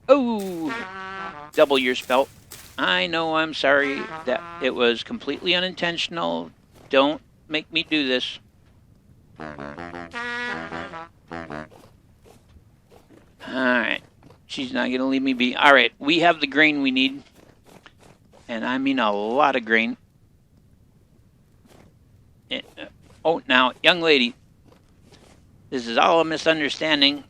Oh, double your spell. I know, I'm sorry. That it was completely unintentional. Don't make me do this. Alright. She's not going to leave me be. Alright, we have the grain we need. And I mean a lot of grain. Oh, now, young lady. This is all a misunderstanding.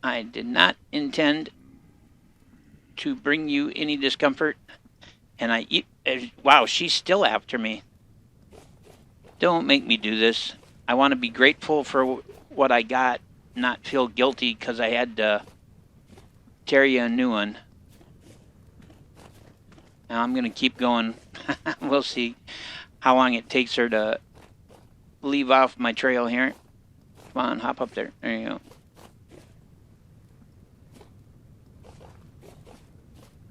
I did not intend to bring you any discomfort. And wow, she's still after me. Don't make me do this. I want to be grateful for what I got, not feel guilty because I had to tear you a new one. Now I'm going to keep going. We'll see how long it takes her to leave off my trail here. Come on, hop up there. There you go.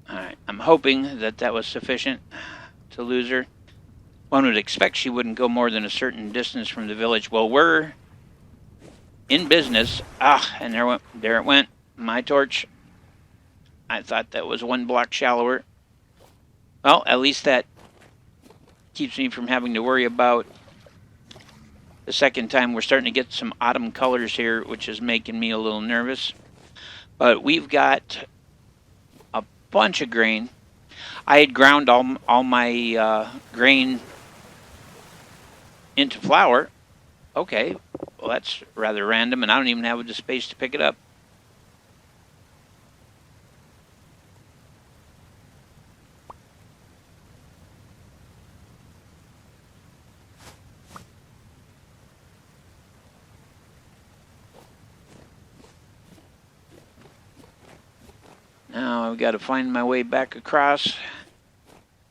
Alright, I'm hoping that that was sufficient to lose her. One would expect she wouldn't go more than a certain distance from the village. Well, we're in business. And there it went. My torch. I thought that was one block shallower. Well, at least that keeps me from having to worry about the second time. We're starting to get some autumn colors here, which is making me a little nervous. But we've got a bunch of grain. I had ground all my grain into flour. Okay, well that's rather random, and I don't even have the space to pick it up. Now I've got to find my way back across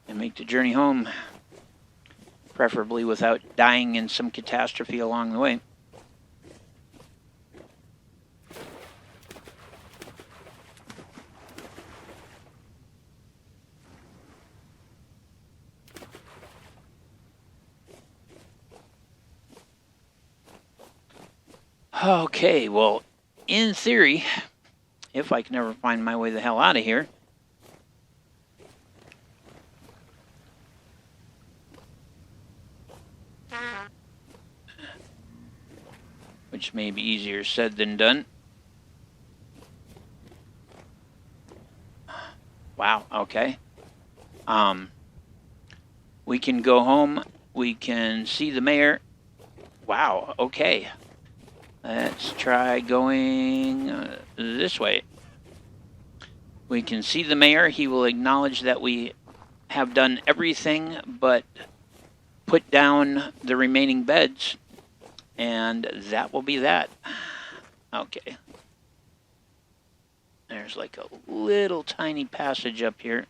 and make the journey home, preferably without dying in some catastrophe along the way. Okay, well, in theory, if I can ever find my way the hell out of here, which may be easier said than done. Wow, okay. We can go home. We can see the mayor. Wow, okay. Let's try going this way. We can see the mayor. He will acknowledge that we have done everything but put down the remaining beds. And that will be that. Okay. There's like a little tiny passage up here.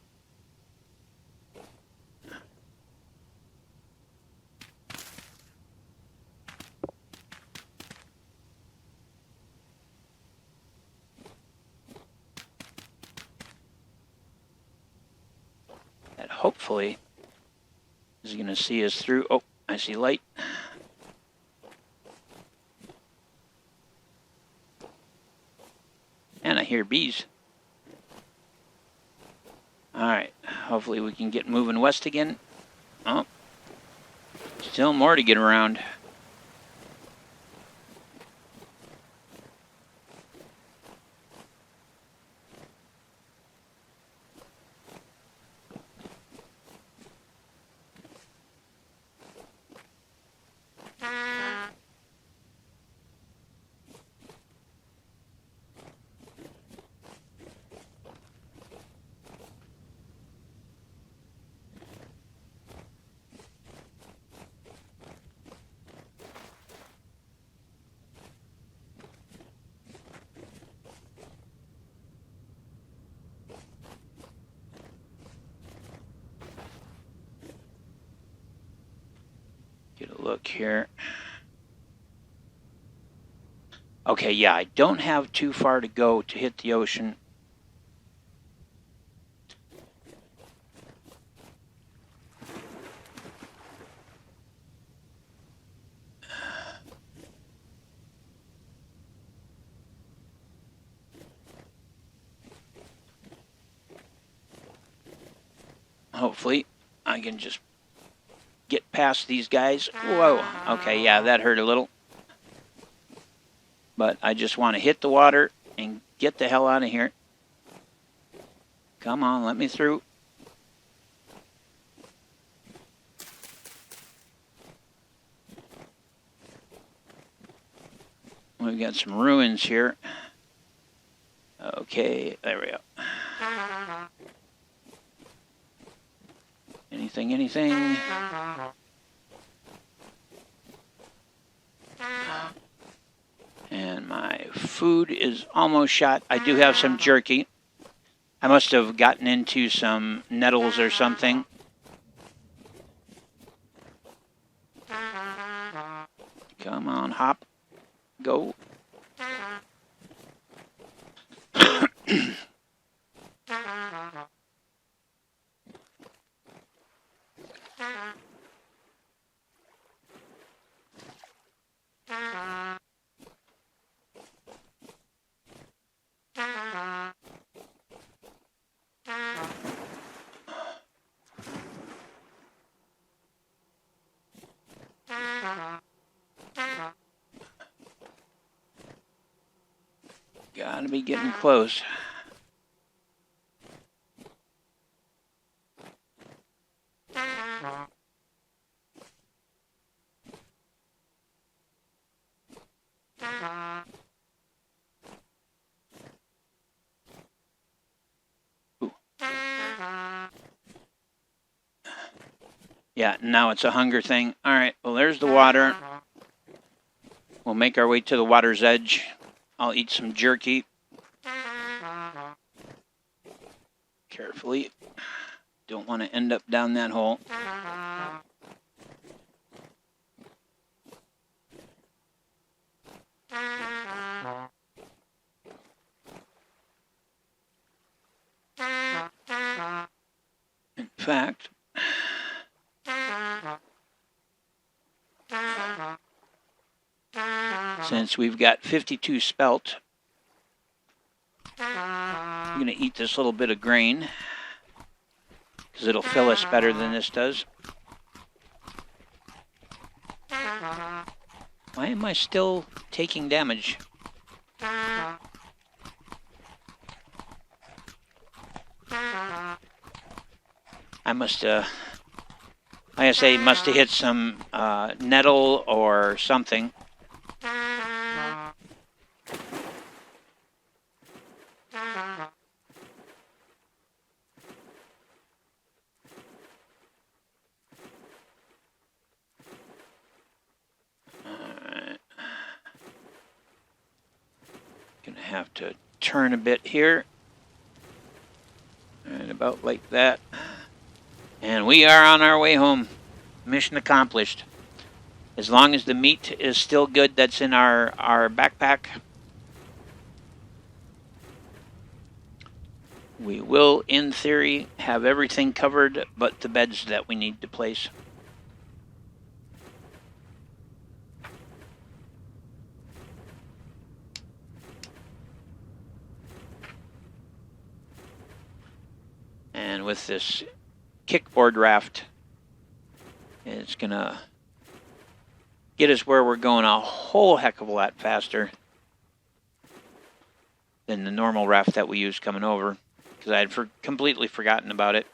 That hopefully is going to see us through. Oh, I see light. And I hear bees. Alright, hopefully we can get moving west again. Oh, still more to get around. Get a look here. Okay, yeah, I don't have too far to go to hit the ocean. hopefully I can just get past these guys. Whoa. Okay, yeah, that hurt a little. But I just want to hit the water and get the hell out of here. Come on, let me through. We've got some ruins here. Okay, there we go. Anything? And my food is almost shot. I do have some jerky. I must have gotten into some nettles or something. Come on, hop. Go. Gotta be getting close. Ooh. Yeah, now it's a hunger thing. All right, well, there's the water. We'll make our way to the water's edge. I'll eat some jerky. Carefully. Don't want to end up down that hole. In fact, since we've got 52 spelt, I'm going to eat this little bit of grain because it'll fill us better than this does. Why am I still taking damage? I must like I say, must have hit some nettle or something. Alright. Gonna have to turn a bit here. And about like that. And we are on our way home. Mission accomplished. As long as the meat is still good that's in our backpack, we will, in theory, have everything covered but the beds that we need to place. And with this kickboard raft, it's gonna get us where we're going a whole heck of a lot faster than the normal raft that we use coming over, because I had completely forgotten about it.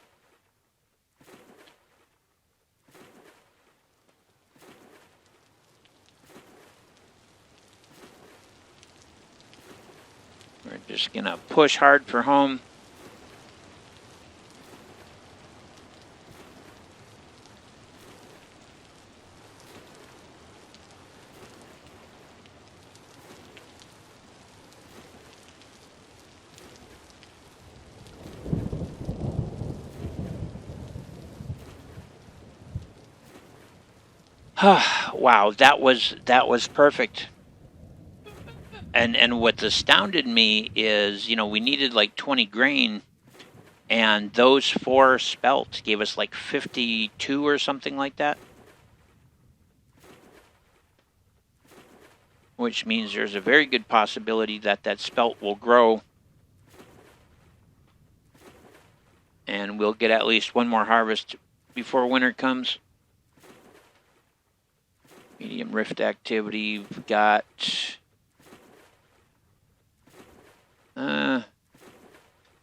We're just gonna push hard for home. Wow, that was perfect. And what astounded me is, you know, we needed like 20 grain, and those 4 spelt gave us like 52 or something like that. Which means there's a very good possibility that that spelt will grow and we'll get at least one more harvest before winter comes. Medium rift activity, we've got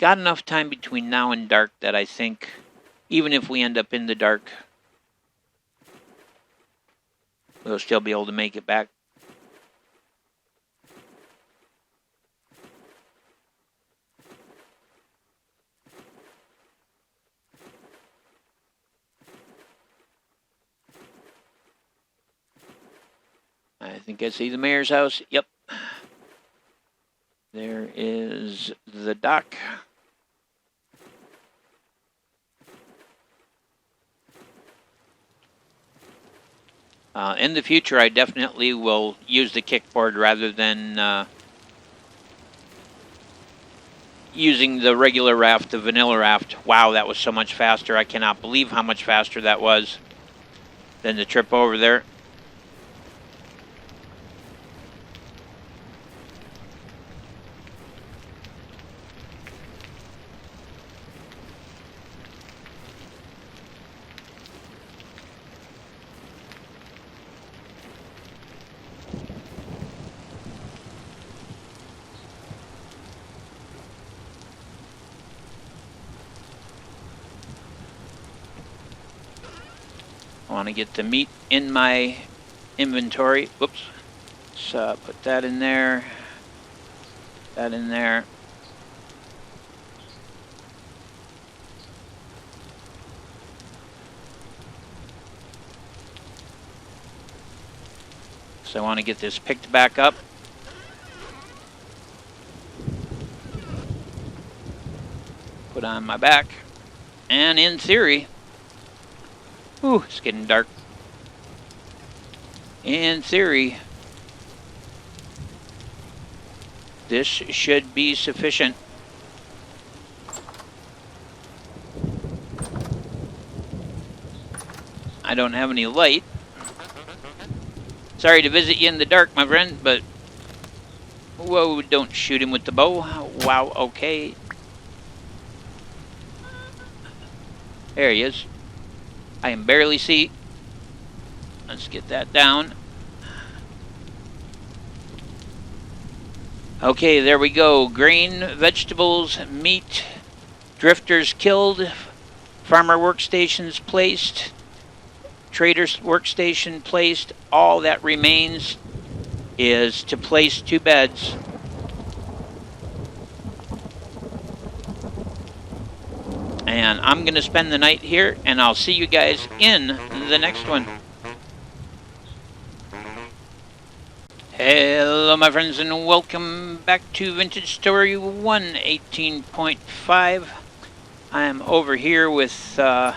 enough time between now and dark that I think even if we end up in the dark, we'll still be able to make it back. I think I see the mayor's house. Yep. There is the dock. In the future, I definitely will use the kickboard rather than using the regular raft, the vanilla raft. Wow, that was so much faster. I cannot believe how much faster that was than the trip over there. I want to get the meat in my inventory. Whoops. So put that in there. That in there. So I want to get this picked back up. Put on my back. And in theory, ooh, it's getting dark. In theory, this should be sufficient. I don't have any light. Sorry to visit you in the dark, my friend, but whoa, don't shoot him with the bow. Wow, okay. There he is. I can barely see. Let's get that down. Okay, there we go. Grain, vegetables, meat, drifters killed, farmer workstations placed, trader's workstation placed. All that remains is to place 2 beds. And I'm going to spend the night here, and I'll see you guys in the next one. Hello, my friends, and welcome back to Vintage Story 118.5. I'm over here with the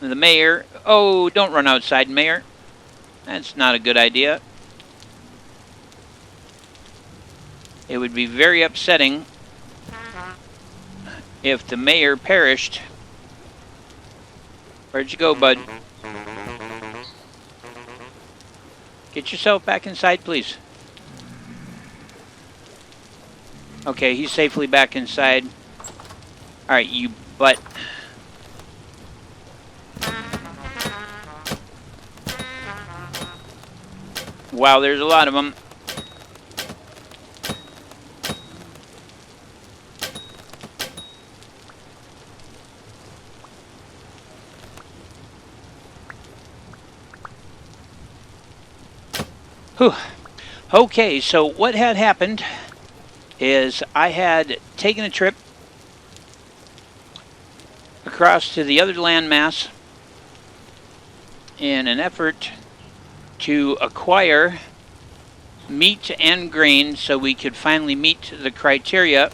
mayor. Oh, don't run outside, mayor. That's not a good idea. It would be very upsetting if the mayor perished. Where'd you go, bud? Get yourself back inside, please. Okay, he's safely back inside. Alright, you butt. Wow, there's a lot of them. Whew. Okay, so what had happened is I had taken a trip across to the other landmass in an effort to acquire meat and grain so we could finally meet the criteria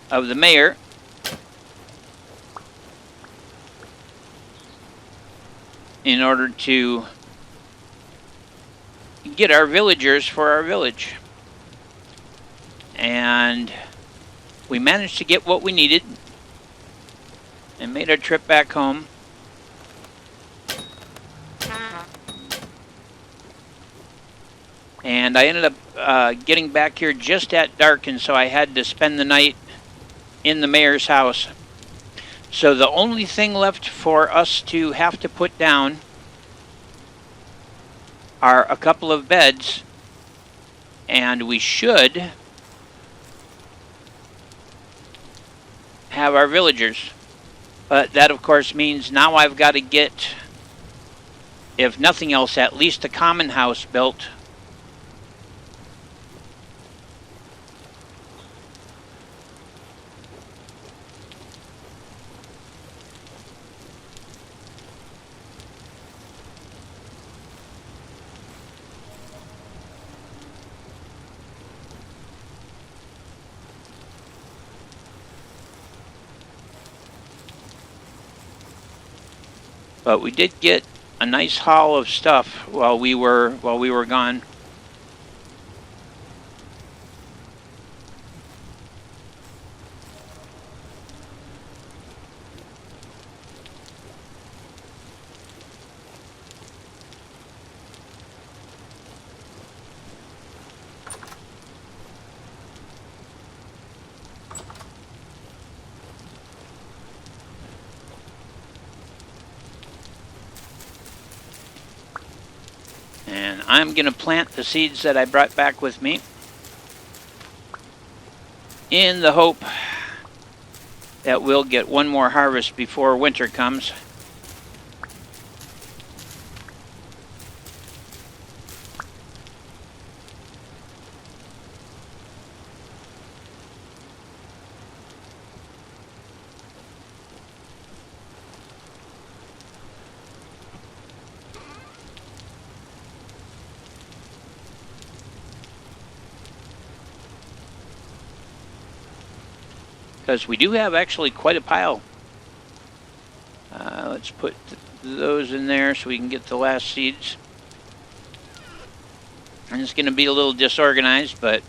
of the mayor. In order to get our villagers for our village. And we managed to get what we needed and made our trip back home. And I ended up getting back here just at dark, and so I had to spend the night in the mayor's house. So the only thing left for us to have to put down are a couple of beds, and we should have our villagers. But that, of course, means now I've got to get, if nothing else, at least a common house built. But we did get a nice haul of stuff while we were gone. And I'm going to plant the seeds that I brought back with me in the hope that we'll get one more harvest before winter comes. Because we do have actually quite a pile. Let's put those in there so we can get the last seeds. And it's going to be a little disorganized, but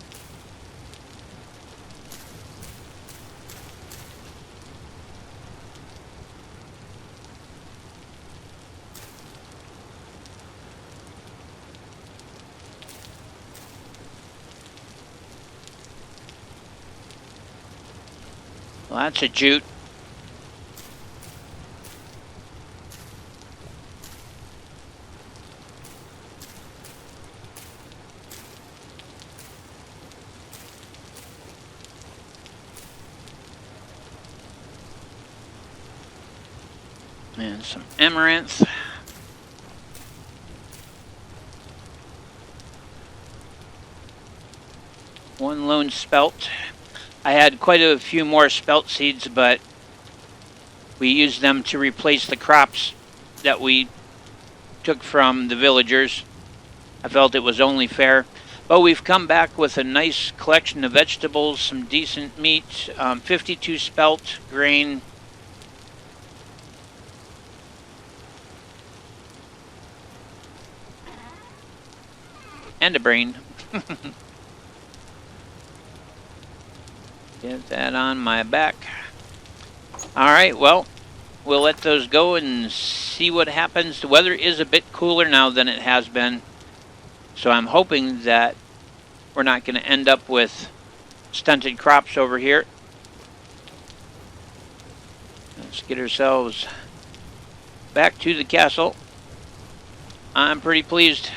lots of jute. And some amaranth. One lone spelt. I had quite a few more spelt seeds, but we used them to replace the crops that we took from the villagers. I felt it was only fair. But we've come back with a nice collection of vegetables, some decent meat, 52 spelt grain. And a brain. Get that on my back. Alright, well, we'll let those go and see what happens. The weather is a bit cooler now than it has been. So I'm hoping that we're not going to end up with stunted crops over here. Let's get ourselves back to the castle. I'm pretty pleased.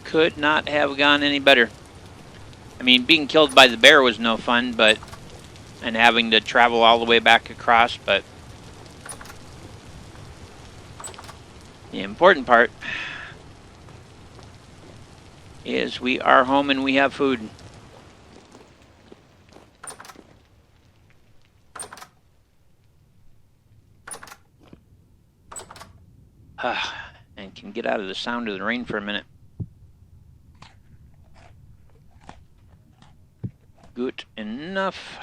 Could not have gone any better. I mean, being killed by the bear was no fun, but and having to travel all the way back across, but the important part is we are home and we have food. And can get out of the sound of the rain for a minute. Good enough.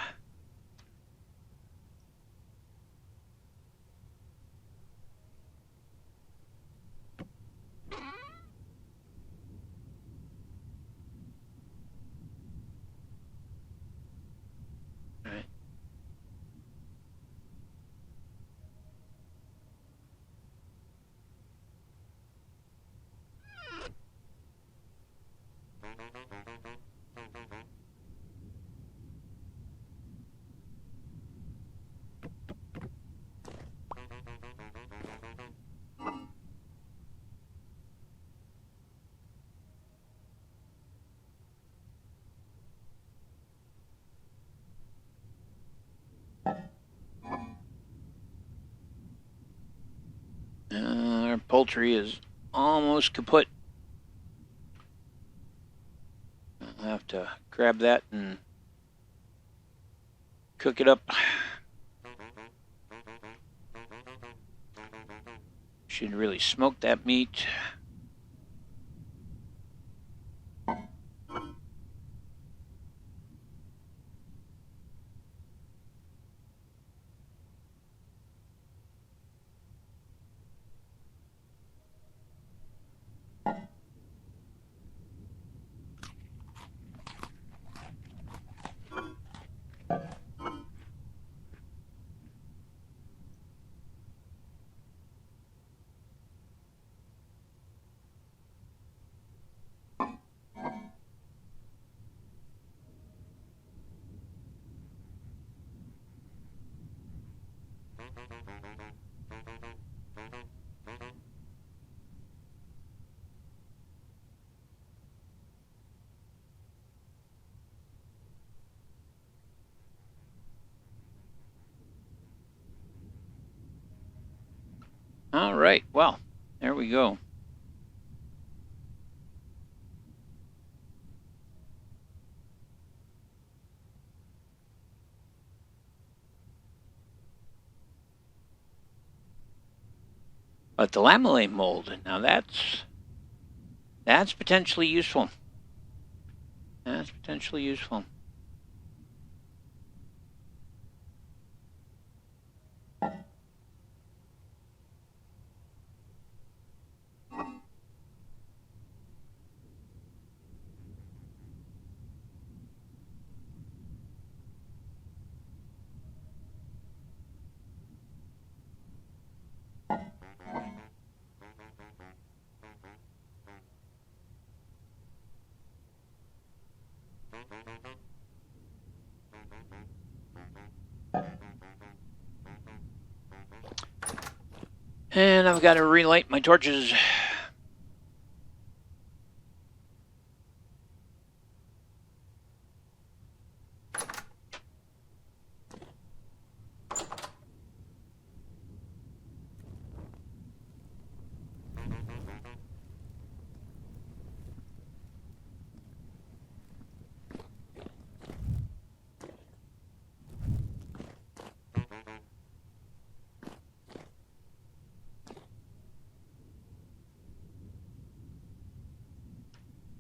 All right. Our poultry is almost kaput. I'll have to grab that and cook it up. Should really smoke that meat. All right, well, there we go. But the lamellar mold, now that's potentially useful. That's potentially useful. And I've got to relight my torches.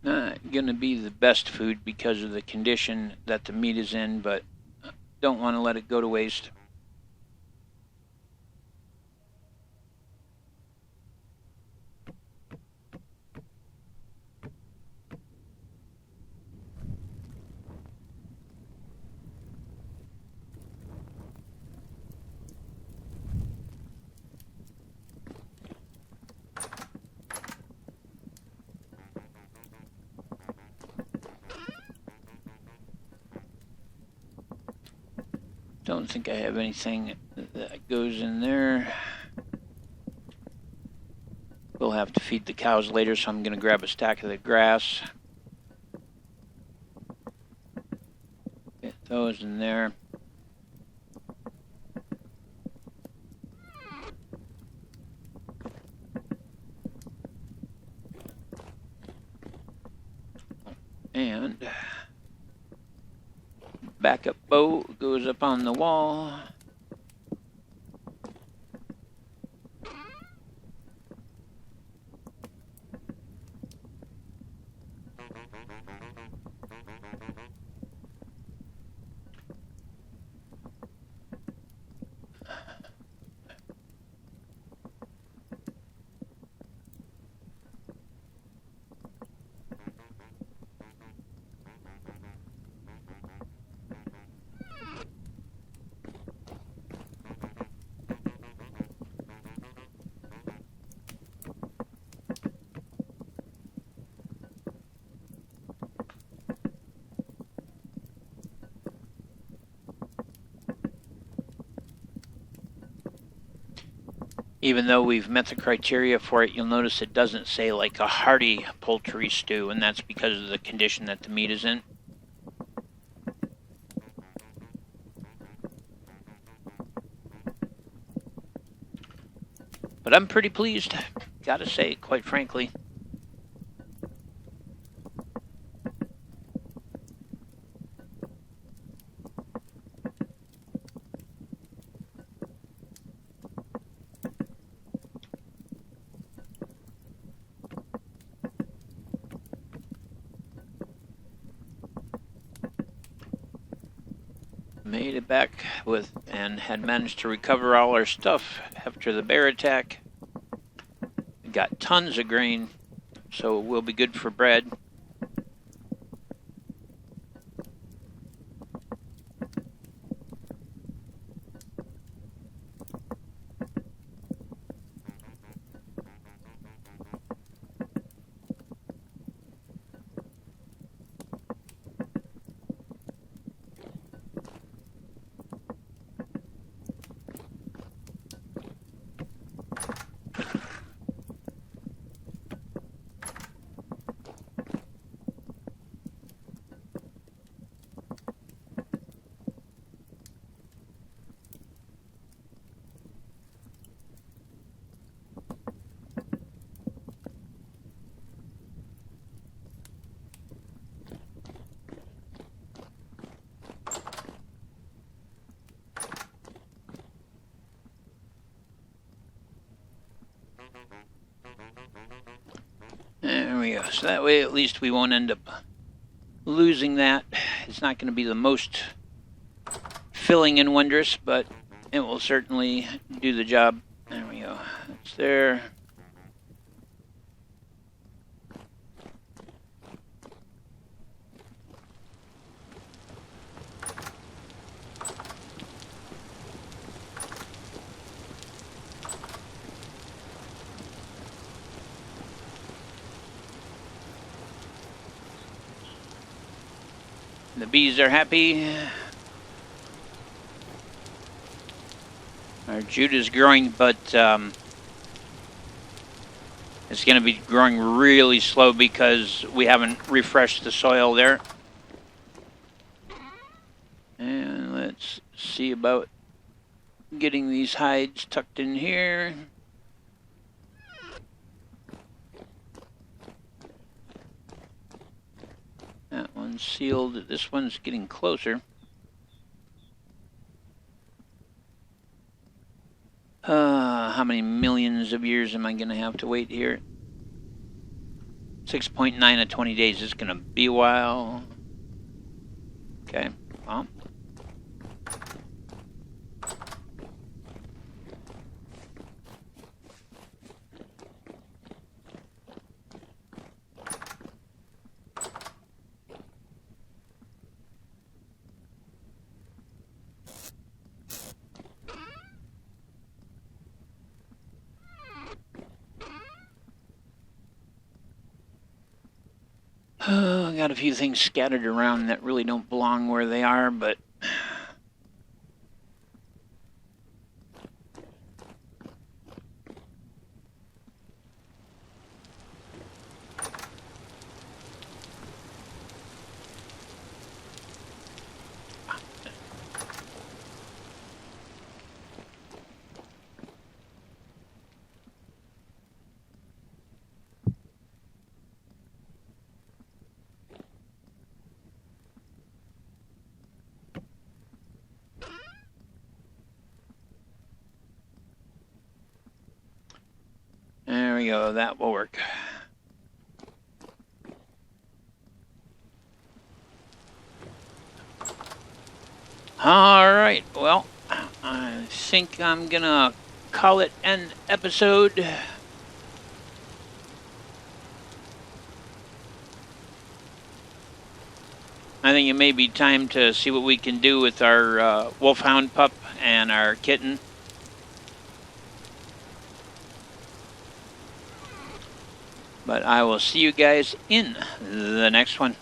Not going to be the best food because of the condition that the meat is in, but don't want to let it go to waste. Don't think I have anything that goes in there. We'll have to feed the cows later, so I'm going to grab a stack of the grass. Get those in there. And backup bow goes up on the wall. Even though we've met the criteria for it, you'll notice it doesn't say like a hearty poultry stew, and that's because of the condition that the meat is in. But But I'm pretty pleased, gotta say, quite frankly. Made it back with and had managed to recover all our stuff after the bear attack. We got tons of grain, so we'll be good for bread. There we go. So that way at least we won't end up losing that. It's not going to be the most filling and wondrous, but it will certainly do the job. There we go. It's there. The bees are happy. Our jute is growing, but it's going to be growing really slow because we haven't refreshed the soil there. And let's see about getting these hides tucked in here. That one's sealed. This one's getting closer. How many millions of years am I going to have to wait here? 6.9 of 20 days is going to be a while. Okay, well. I got a few things scattered around that really don't belong where they are, but there we go, that will work. Alright, well, I think I'm gonna call it an episode. I think it may be time to see what we can do with our wolfhound pup and our kitten. But I will see you guys in the next one.